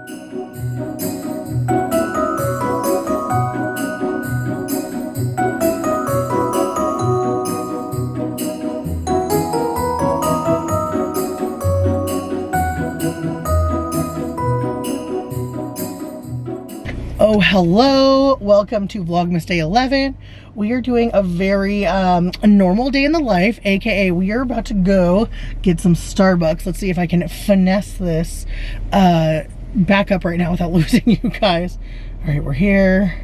Oh, hello, welcome to Vlogmas Day 11. We are doing a very a normal day in the life, aka we are about to go get some Starbucks. Let's see if I can finesse this back up right now without losing you guys. All right, we're here.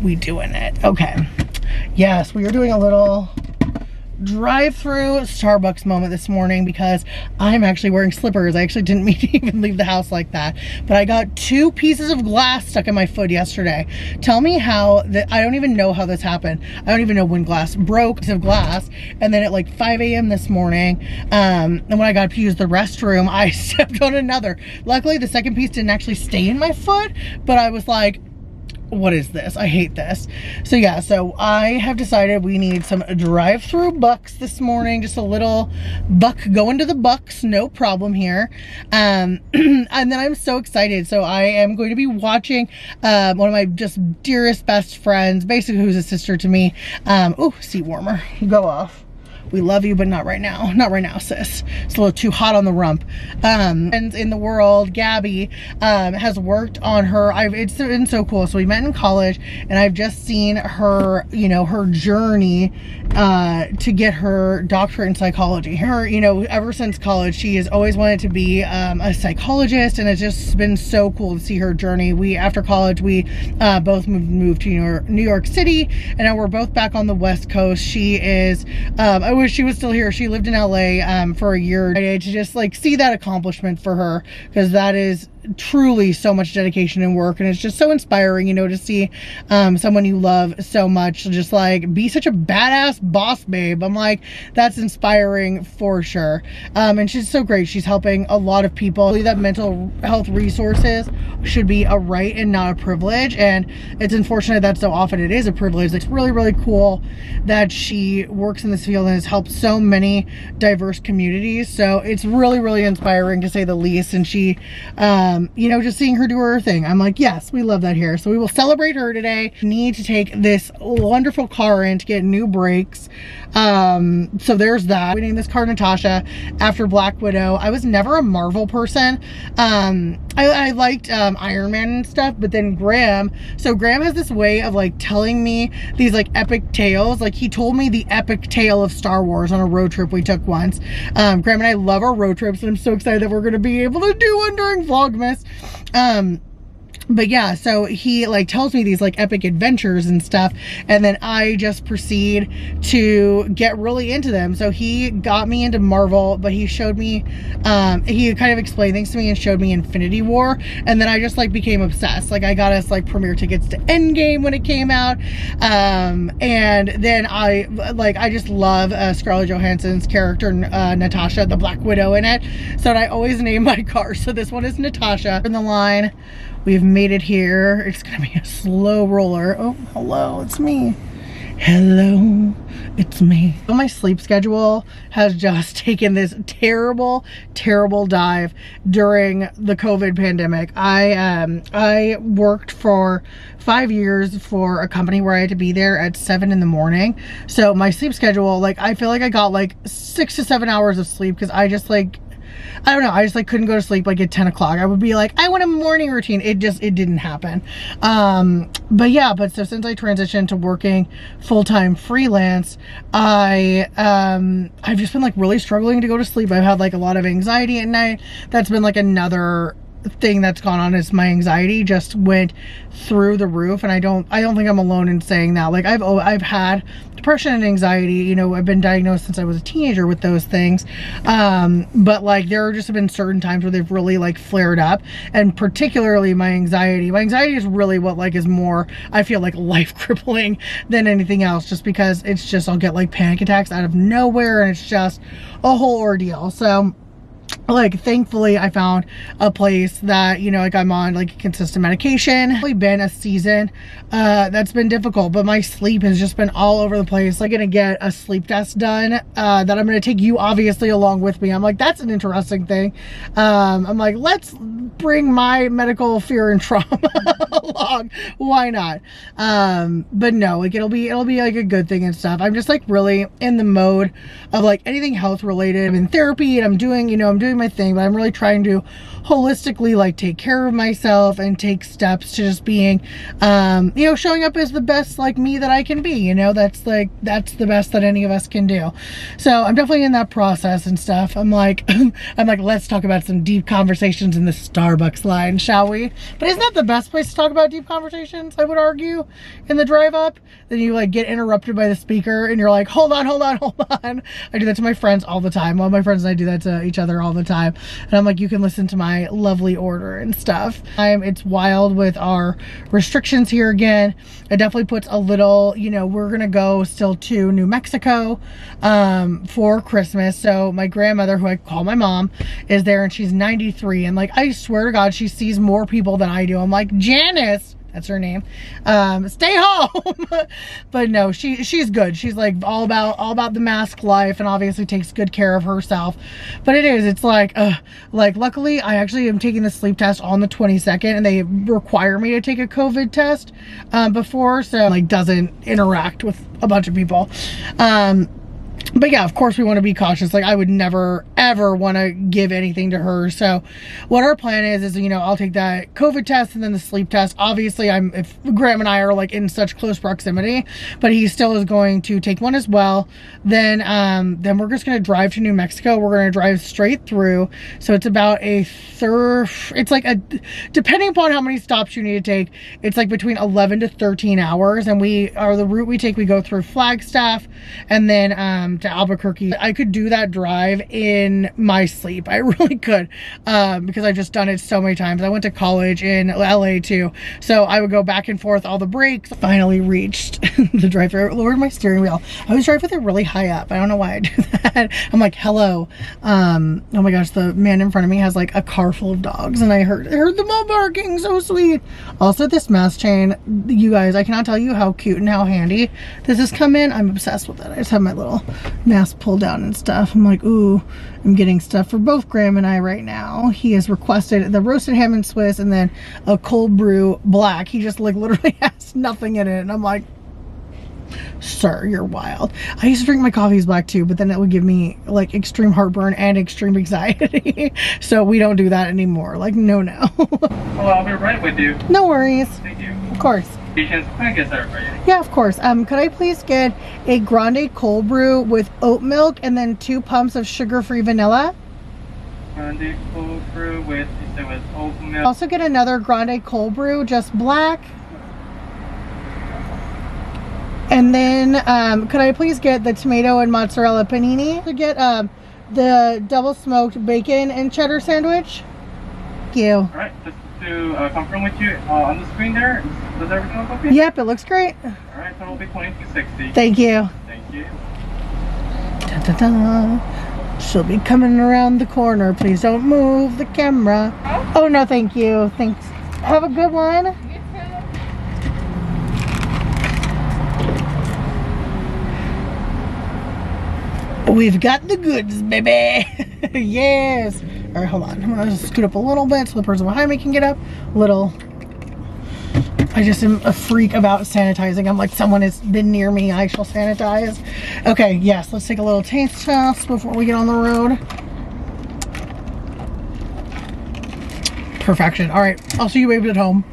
We doing it. Okay. Yes, we are doing a little drive-through Starbucks moment this morning because I'm actually wearing slippers. I actually didn't mean to even leave the house like that, but I got 2 pieces of glass stuck in my foot yesterday. Tell me how that. I don't even know how this happened. I don't even know when glass broke. Piece of glass, and then at like 5 a.m. this morning, and when I got to use the restroom, I stepped on another. Luckily, the second piece didn't actually stay in my foot, but I was like, what is this? I hate this. So yeah, so I have decided we need some drive-through bucks this morning. Just a little buck going to the bucks, no problem here. And then I'm so excited. So I am going to be watching one of my just dearest best friends, basically who's a sister to me. Oh, seat warmer, go off. We love you, but not right now. Not right now, sis. It's a little too hot on the rump. And in the world, Gabby has worked on her. It's been so cool. So we met in college, and I've just seen her, you know, her journey to get her doctorate in psychology. Her, you know, ever since college, she has always wanted to be a psychologist, and it's just been so cool to see her journey. After college, we both moved to New York City, and now we're both back on the West Coast. She is, I wish she was still here. She lived in LA for a year. To just like see that accomplishment for her, because that is truly so much dedication and work, and it's just so inspiring, you know, to see someone you love so much just like be such a badass boss babe. I'm like, that's inspiring for sure. And she's so great. She's helping a lot of people. I believe that mental health resources should be a right and not a privilege, and it's unfortunate that so often it is a privilege. It's really, really cool that she works in this field and has helped so many diverse communities. So it's really, really inspiring to say the least. And she you know, just seeing her do her thing, I'm like, yes, we love that here. So we will celebrate her today. Need to take this wonderful car in to get new brakes. So there's that. We named this car Natasha after Black Widow. I was never a Marvel person. I liked Iron Man and stuff, but then Graham has this way of like telling me these like epic tales. Like he told me the epic tale of Star Wars on a road trip we took once. Graham and I love our road trips, and I'm so excited that we're going to be able to do one during Vlogmas. But yeah, so he like tells me these like epic adventures and stuff, and then I just proceed to get really into them. So he got me into Marvel, but he showed me, he kind of explained things to me and showed me Infinity War, and then I just like became obsessed. Like I got us like premiere tickets to Endgame when it came out, and then I just love Scarlett Johansson's character Natasha, the Black Widow, in it. So I always name my car. So this one is Natasha. In the line, we've made it here. It's gonna be a slow roller. Oh, hello, it's me. Hello, it's me. My sleep schedule has just taken this terrible, terrible dive during the COVID pandemic. I worked for 5 years for a company where I had to be there at 7 in the morning. So my sleep schedule, like I feel like I got like 6 to 7 hours of sleep because I just like, I don't know, I just like couldn't go to sleep like at 10 o'clock. I would be like, I want a morning routine. It didn't happen. But yeah, so since I transitioned to working full-time freelance, I've just been like really struggling to go to sleep. I've had like a lot of anxiety at night. That's been like another thing that's gone on, is my anxiety just went through the roof, and I don't think I'm alone in saying that. Like I've had depression and anxiety, you know, I've been diagnosed since I was a teenager with those things, but like there have just been certain times where they've really like flared up, and particularly my anxiety is really what like is more, I feel like, life crippling than anything else, just because it's just, I'll get like panic attacks out of nowhere, and it's just a whole ordeal. So like thankfully I found a place that, you know, like I'm on like a consistent medication. It's really been a season that's been difficult, but my sleep has just been all over the place. I'm gonna get a sleep test done that I'm gonna take you obviously along with me. I'm like, that's an interesting thing. I'm like, let's bring my medical fear and trauma along. Why not? But no, like it'll be like a good thing and stuff. I'm just like really in the mode of like anything health related. I'm in therapy and I'm doing, you know, I'm doing my thing, but I'm really trying to holistically like take care of myself and take steps to just being you know, showing up as the best like me that I can be, you know. That's the best that any of us can do. So I'm definitely in that process and stuff. I'm like let's talk about some deep conversations in the Starbucks line, shall we? But isn't that the best place to talk about deep conversations, I would argue, in the drive up? Then you like get interrupted by the speaker and you're like, hold on. I do that to my friends all the time. Well, my friends and I do that to each other all the time. And I'm like, you can listen to my lovely order and stuff. It's wild with our restrictions here again. It definitely puts a little, you know, we're gonna go still to New Mexico for Christmas. So my grandmother, who I call my mom, is there and she's 93. And like, I swear to God, she sees more people than I do. I'm like, Janice, that's her name, stay home. But no, she's good. She's like all about the mask life and obviously takes good care of herself. But it's like luckily I actually am taking the sleep test on the 22nd and they require me to take a COVID test before, so like doesn't interact with a bunch of people. But yeah, of course we want to be cautious. Like I would never ever want to give anything to her. So what our plan is, you know, I'll take that COVID test and then the sleep test. Obviously if Graham and I are like in such close proximity, but he still is going to take one as well. Then we're just going to drive to New Mexico. We're going to drive straight through. So it's about it's like depending upon how many stops you need to take, it's like between 11 to 13 hours. And the route we take, we go through Flagstaff and then to Albuquerque. I could do that drive in my sleep. I really could, because I've just done it so many times. I went to college in LA too, so I would go back and forth all the breaks. Finally reached the drive-thru. Lowered my steering wheel. I always drive with it really high up. I don't know why I do that. I'm like, hello. Oh my gosh, the man in front of me has like a car full of dogs and I heard them all barking. So sweet. Also, this mask chain, you guys, I cannot tell you how cute and how handy this has come in. I'm obsessed with it. I just have my little mask pulled down and stuff. I'm like, ooh, I'm getting stuff for both Graham and I right now. He has requested the roasted ham and Swiss and then a cold brew black. He just like literally has nothing in it. And I'm like, sir, you're wild. I used to drink my coffees black too, but then it would give me like extreme heartburn and extreme anxiety. So we don't do that anymore. Like, no. Well, I'll be right with you. No worries. Thank you. Of course. Can I get that for you? Yeah, of course. Could I please get a grande cold brew with oat milk and then 2 pumps of sugar-free vanilla? Grande cold brew with oat milk. Also get another grande cold brew, just black. And then could I please get the tomato and mozzarella panini? To get the double smoked bacon and cheddar sandwich. Thank you. All right, just to confirm with you on the screen there, does everything look okay? Yep, it looks great. All right, so it'll be $22.60. Thank you. Thank you. Dun, dun, dun. She'll be coming around the corner. Please don't move the camera. Oh no, thank you. Thanks. Have a good one. We've got the goods, baby. Yes. All right, hold on. I'm gonna just scoot up a little bit so the person behind me can get up. I just am a freak about sanitizing. I'm like, someone has been near me, I shall sanitize. Okay, yes, let's take a little taste test before we get on the road. Perfection. All right, I'll see you baby at home.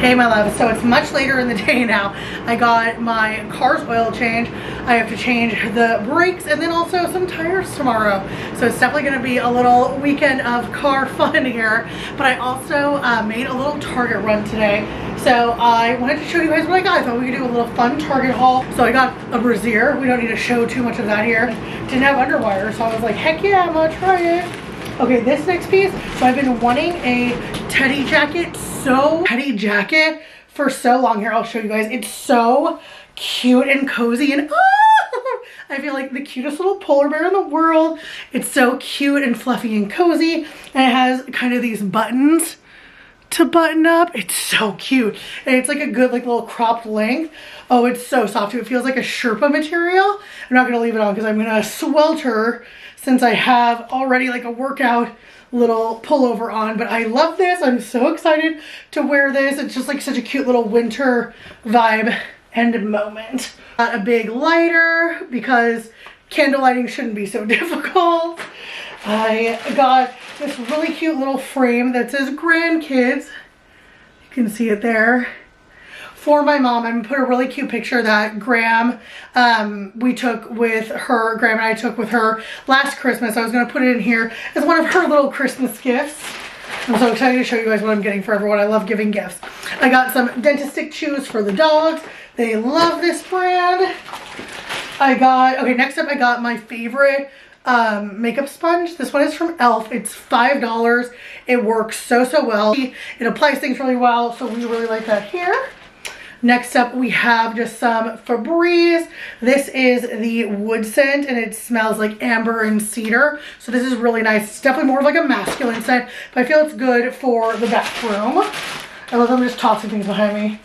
Hey my love, so it's much later in the day now. I got my car's oil change. I have to change the brakes and then also some tires tomorrow. So it's definitely gonna be a little weekend of car fun here. But I also made a little Target run today. So I wanted to show you guys what I got. I thought we could do a little fun Target haul. So I got a brassiere. We don't need to show too much of that here. Didn't have underwire, so I was like, heck yeah, I'm gonna try it. Okay, this next piece, so I've been wanting a teddy jacket for so long. Here, I'll show you guys. It's so cute and cozy and I feel like the cutest little polar bear in the world. It's so cute and fluffy and cozy. And it has kind of these buttons to button up. It's so cute. And it's like a good like little cropped length. Oh, it's so soft too. It feels like a Sherpa material. I'm not gonna leave it on because I'm gonna swelter since I have already like a workout little pullover on. But I love this. I'm so excited to wear this. It's just like such a cute little winter vibe and moment. A big lighter because candle lighting shouldn't be so difficult. I got this really cute little frame that says grandkids. You can see it there. For my mom, I'm gonna put a really cute picture that Graham we took with her, Graham and I took with her last Christmas. I was gonna put it in here as one of her little Christmas gifts. I'm so excited to show you guys what I'm getting for everyone. I love giving gifts. I got some dentist chews for the dogs. They love this brand. Okay, next up I got my favorite makeup sponge. This one is from e.l.f. It's $5. It works so well. It applies things really well, so we really like that here. Next up we have just some Febreze. This is the wood scent and it smells like amber and cedar. So this is really nice. It's definitely more of like a masculine scent, but I feel it's good for the bathroom. I love them just tossing things behind me.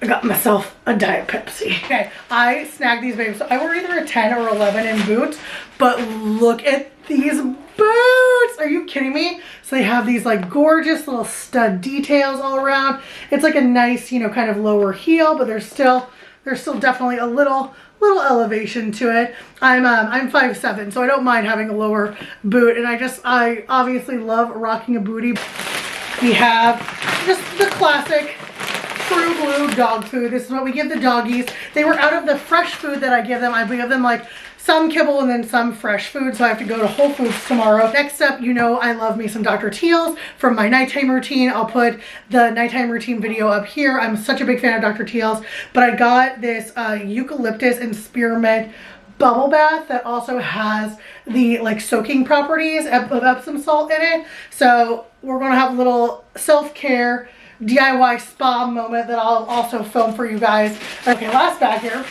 I got myself a Diet Pepsi. Okay, I snagged these babes. So I wear either a 10 or 11 in boots, but look at these boots. Are you kidding me? So they have these like gorgeous little stud details all around. It's like a nice, you know, kind of lower heel, but there's still definitely a little elevation to it. I'm 5'7", so I don't mind having a lower boot, and I obviously love rocking a bootie. We have just the classic True Blue dog food. This is what we give the doggies. They were out of the fresh food that I give them. I give them like some kibble and then some fresh food, so I have to go to Whole Foods tomorrow. Next up, you know I love me some Dr. Teal's from my nighttime routine. I'll put the nighttime routine video up here. I'm such a big fan of Dr. Teal's, but I got this eucalyptus and spearmint bubble bath that also has the like soaking properties of Epsom salt in it. So we're gonna have a little self-care DIY spa moment that I'll also film for you guys. Okay, last bag here.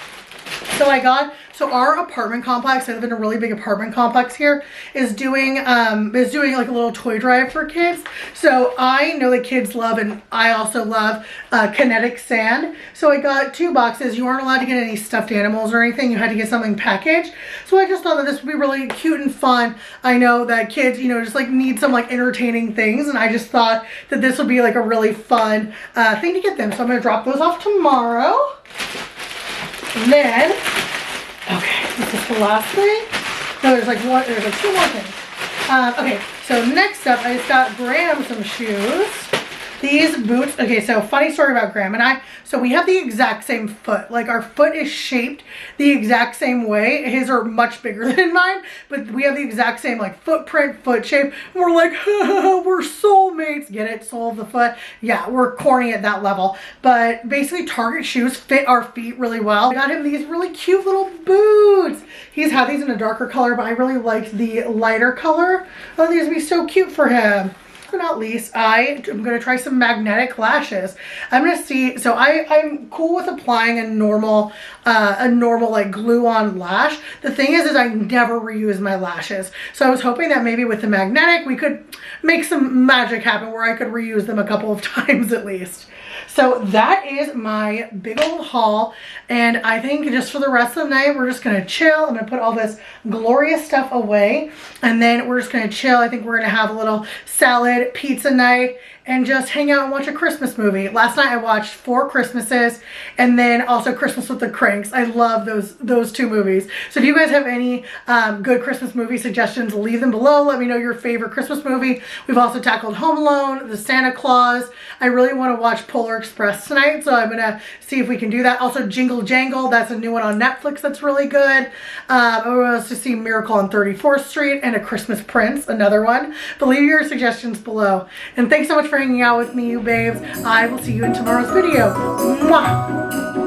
So our apartment complex, I live in a really big apartment complex here, is doing like a little toy drive for kids. So I know that kids love, and I also love kinetic sand. So I got 2 boxes. You aren't allowed to get any stuffed animals or anything. You had to get something packaged. So I just thought that this would be really cute and fun. I know that kids, you know, just like need some like entertaining things, and I just thought that this would be like a really fun thing to get them. So I'm gonna drop those off tomorrow. And then, okay, this is the last thing. No, there's like 2 more things. Okay, so next up, I just got Graham some shoes. These boots, okay, so funny story about Graham and I. So we have the exact same foot. Like our foot is shaped the exact same way. His are much bigger than mine, but we have the exact same like footprint, foot shape. And we're like, we're soulmates. Get it? Soul of the foot. Yeah, we're corny at that level. But basically Target shoes fit our feet really well. I got him these really cute little boots. He's had these in a darker color, but I really liked the lighter color. Oh, these would be so cute for him. Not least, I am going to try some magnetic lashes. I'm going to see, so I'm cool with applying a normal like glue on lash. The thing is I never reuse my lashes. So I was hoping that maybe with the magnetic we could make some magic happen where I could reuse them a couple of times at least. So that is my big old haul, and I think just for the rest of the night we're just gonna chill. I'm gonna put all this glorious stuff away, and then we're just gonna chill. I think we're gonna have a little salad pizza night and just hang out and watch a Christmas movie. Last night I watched 4 Christmases and then also Christmas with the Cranks. I love those 2 movies. So if you guys have any good Christmas movie suggestions, leave them below. Let me know your favorite Christmas movie. We've also tackled Home Alone, The Santa Claus. I really want to watch Polar Express tonight, so I'm gonna see if we can do that. Also Jingle Jangle, that's a new one on Netflix that's really good. I want to see Miracle on 34th Street and A Christmas Prince, another one. But leave your suggestions below. And thanks so much for hanging out with me, you babes. I will see you in tomorrow's video. Mwah!